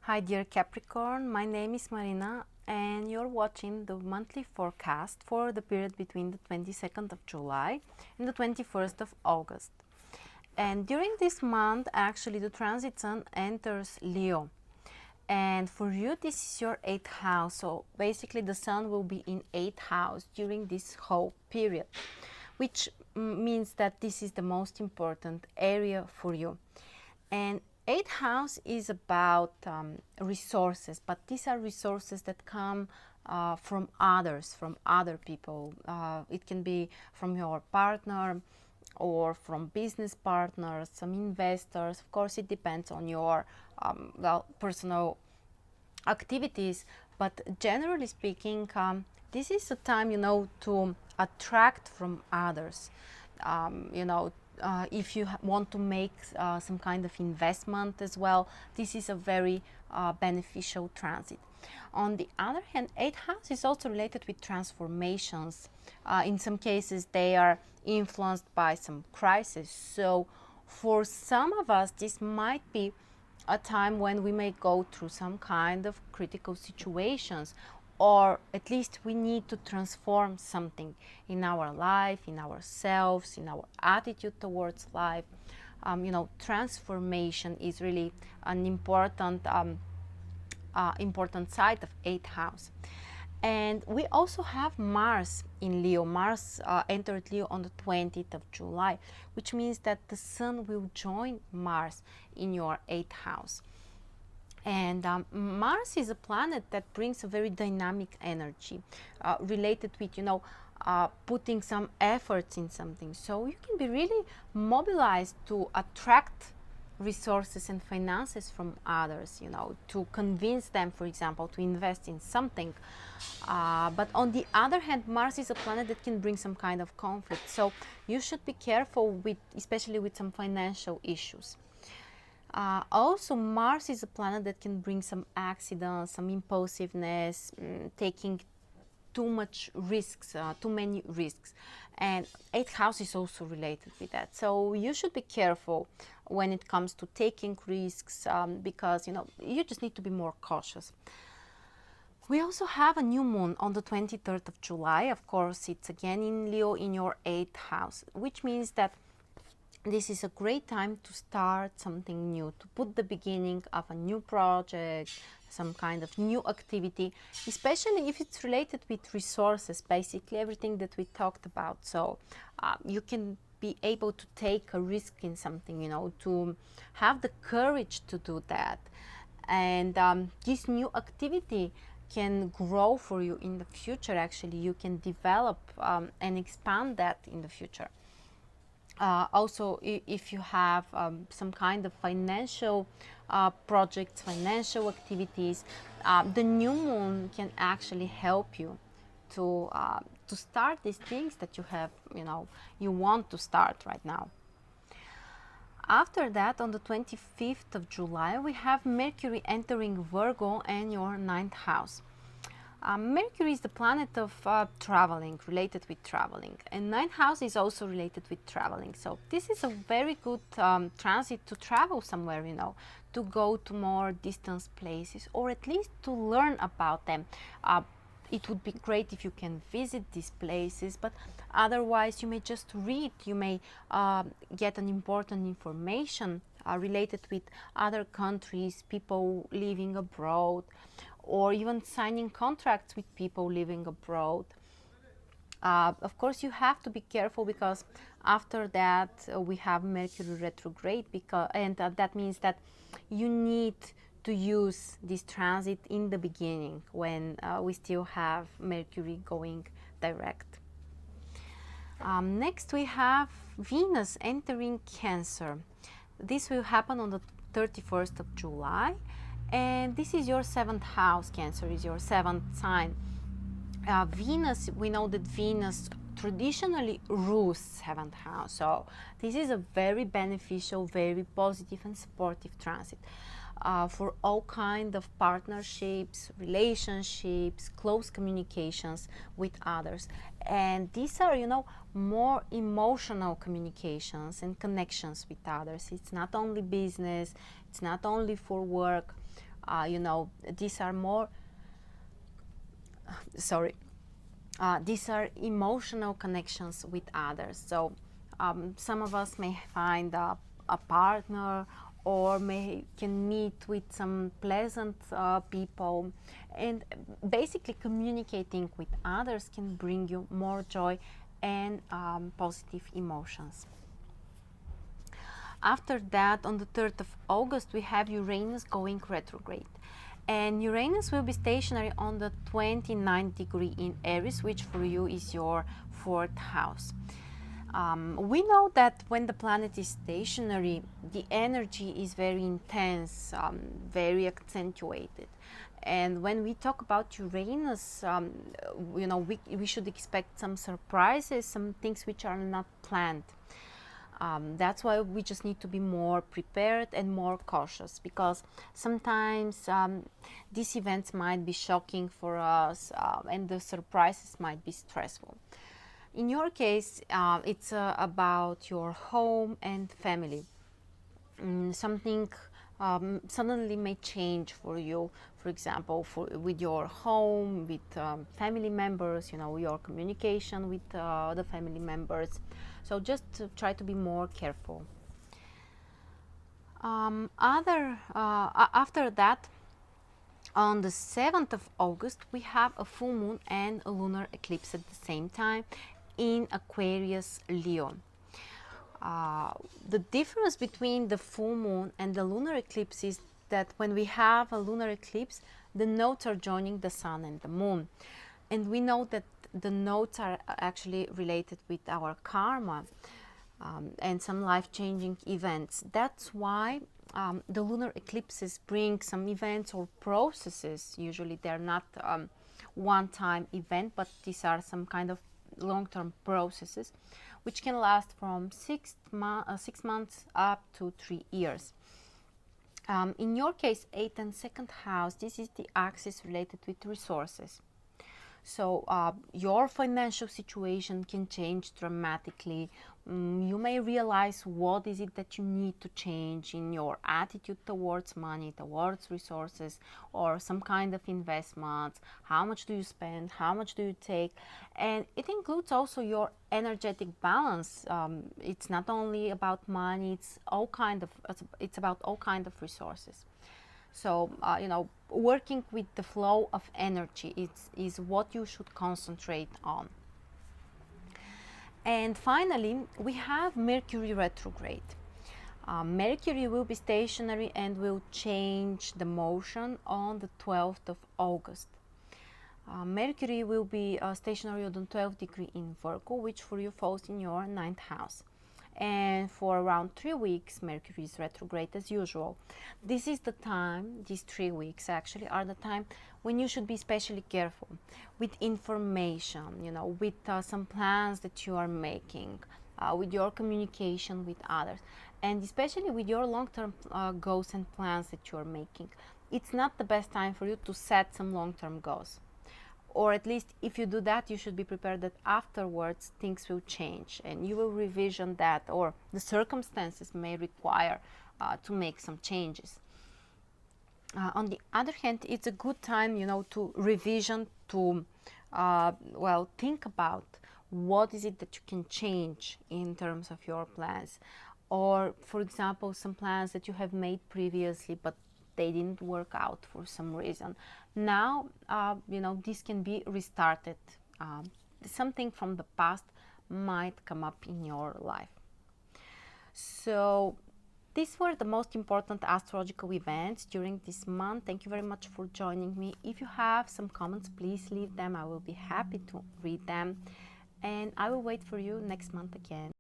Hi dear Capricorn, my name is Marina and you're watching the monthly forecast for the period between the 22nd of July and the 21st of August. And during this month, actually the transit sun enters Leo. And for you, this is your 8th house. So basically the sun will be in 8th house during this whole period, which means that this is the most important area for you. And 8th house is about resources, but these are resources that come from others, from other people. It can be from your partner or from business partners, some investors. Of course, it depends on your personal activities, but generally speaking, this is a time, to attract from others. If you want to make some kind of investment as well, this is a very beneficial transit. On the other hand, 8th house is also related with transformations. In some cases, they are influenced by some crisis. So for some of us, this might be a time when we may go through some kind of critical situations, or at least we need to transform something in our life, in ourselves, in our attitude towards life. Transformation is really an important side of 8th house. And we also have Mars in Leo. Mars entered Leo on the 20th of July, which means that the sun will join Mars in your 8th house. And Mars is a planet that brings a very dynamic energy related with, putting some efforts in something. So you can be really mobilized to attract resources and finances from others, to convince them, for example, to invest in something. But on the other hand, Mars is a planet that can bring some kind of conflict. So you should be careful with, especially with some financial issues. Also, Mars is a planet that can bring some accidents, some impulsiveness, taking too many risks. And 8th house is also related with that. So you should be careful when it comes to taking risks because, you just need to be more cautious. We also have a new moon on the 23rd of July. Of course, it's again in Leo in your 8th house, which means that this is a great time to start something new, to put the beginning of a new project, some kind of new activity, especially if it's related with resources, basically everything that we talked about. So you can be able to take a risk in something, to have the courage to do that. And this new activity can grow for you in the future. Actually, you can develop and expand that in the future. Also, if you have some kind of financial projects, financial activities, the new moon can actually help you to start these things that you have, you want to start right now. After that, on the 25th of July, we have Mercury entering Virgo and your 9th house. Mercury is the planet of traveling, related with traveling, and 9th house is also related with traveling. So this is a very good transit to travel somewhere, to go to more distant places, or at least to learn about them. It would be great if you can visit these places, but otherwise you may just read, you may get an important information related with other countries, people living abroad, or even signing contracts with people living abroad. Of course, you have to be careful because after that we have Mercury retrograde, and that means that you need to use this transit in the beginning when we still have Mercury going direct. Next we have Venus entering Cancer. This will happen on the 31st of July. And this is your 7th house. Cancer is your 7th sign. Venus, we know that Venus traditionally rules 7th house. So this is a very beneficial, very positive and supportive transit for all kinds of partnerships, relationships, close communications with others. And these are, more emotional communications and connections with others. It's not only business, it's not only for work. You know, these are more, these are emotional connections with others. So some of us may find a partner, or can meet with some pleasant people, and basically communicating with others can bring you more joy and positive emotions. After that, on the 3rd of August, we have Uranus going retrograde. And Uranus will be stationary on the 29th degree in Aries, which for you is your 4th house. We know that when the planet is stationary, the energy is very intense, very accentuated. And when we talk about Uranus, you know, we should expect some surprises, some things which are not planned. That's why we just need to be more prepared and more cautious, because sometimes these events might be shocking for us, and the surprises might be stressful. In your case, it's about your home and family. Something suddenly may change for you, for example, with your home, with family members, you know, your communication with the family members. So just to try to be more careful. After that, on the 7th of August, we have a full moon and a lunar eclipse at the same time in Aquarius Leo. The difference between the full moon and the lunar eclipse is that when we have a lunar eclipse, the nodes are joining the sun and the moon. And we know that the nodes are actually related with our karma and some life-changing events. That's why the lunar eclipses bring some events or processes. Usually they're not one-time event, but these are some kind of long-term processes which can last from 6 months up to 3 years. In your case, 8th and 2nd house, this is the axis related with resources. So your financial situation can change dramatically. You may realize what is it that you need to change in your attitude towards money, towards resources, or some kind of investments. How much do you spend? How much do you take? And it includes also your energetic balance. It's not only about money, it's about all kind of resources. So, you know, working with the flow of energy is what you should concentrate on. And finally, we have Mercury retrograde. Mercury will be stationary and will change the motion on the 12th of August. Mercury will be stationary on the 12th degree in Virgo, which for you falls in your 9th house. And for around 3 weeks, Mercury is retrograde as usual. This is the time, these 3 weeks actually are the time when you should be especially careful with information, you know, with some plans that you are making, with your communication with others, and especially with your long-term goals and plans that you are making. It's not the best time for you to set some long-term goals. Or at least if you do that, you should be prepared that afterwards things will change and you will revision that, or the circumstances may require to make some changes. On the other hand, it's a good time, you know, to revision, to well, think about what is it that you can change in terms of your plans. Or, for example, some plans that you have made previously but they didn't work out for some reason. Now, you know, this can be restarted. Something from the past might come up in your life. So these were the most important astrological events during this month. Thank you very much for joining me. If you have some comments, please leave them. I will be happy to read them. And I will wait for you next month again.